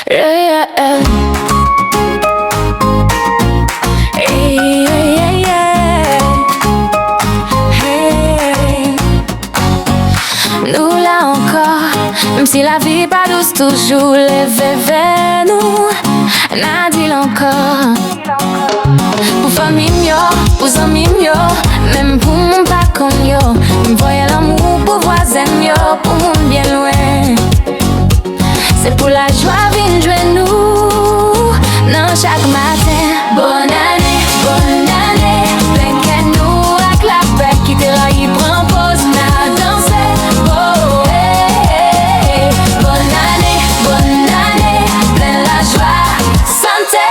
Yeah, yeah. Hey, yeah. Hey. Nous là encore, même si la vie pas douce, toujours levé vers nous. N'a dit encore. Pour famille mio, pour amis mio, même pour mon pas comme yo. M'voyez l'amour pour voisin mio, pour mon bien loin. C'est pour la joie vin jouer nous, non chaque matin. Bonne année, plein que nous avec la paix qui te raille prend pause, n'a dansé. Oh, hey, hey. Bonne année, plein la joie, santé,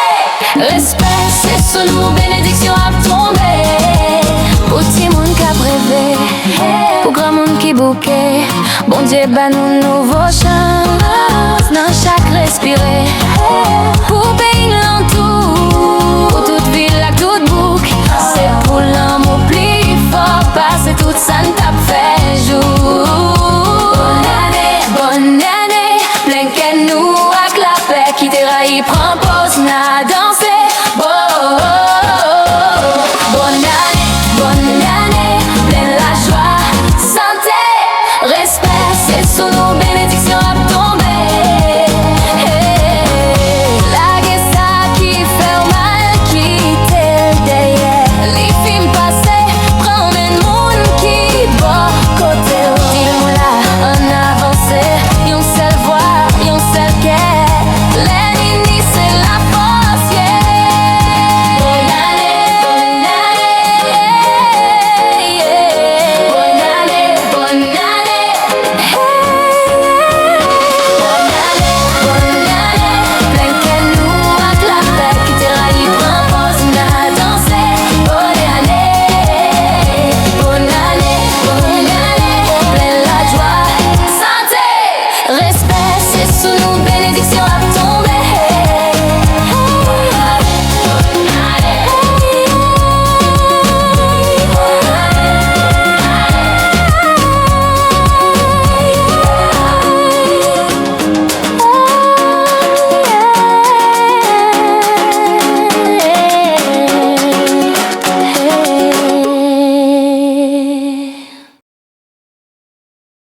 respect, c'est sous nous bénédiction à tomber. Pour petit monde qui a rêvé, pour grand monde qui bouquet, bon Dieu bah nous nouveau chance dans chaque respirer. Pour pays l'entour, pour toute ville, la toute boucle, c'est pour l'amour plus fort, passer toute santa.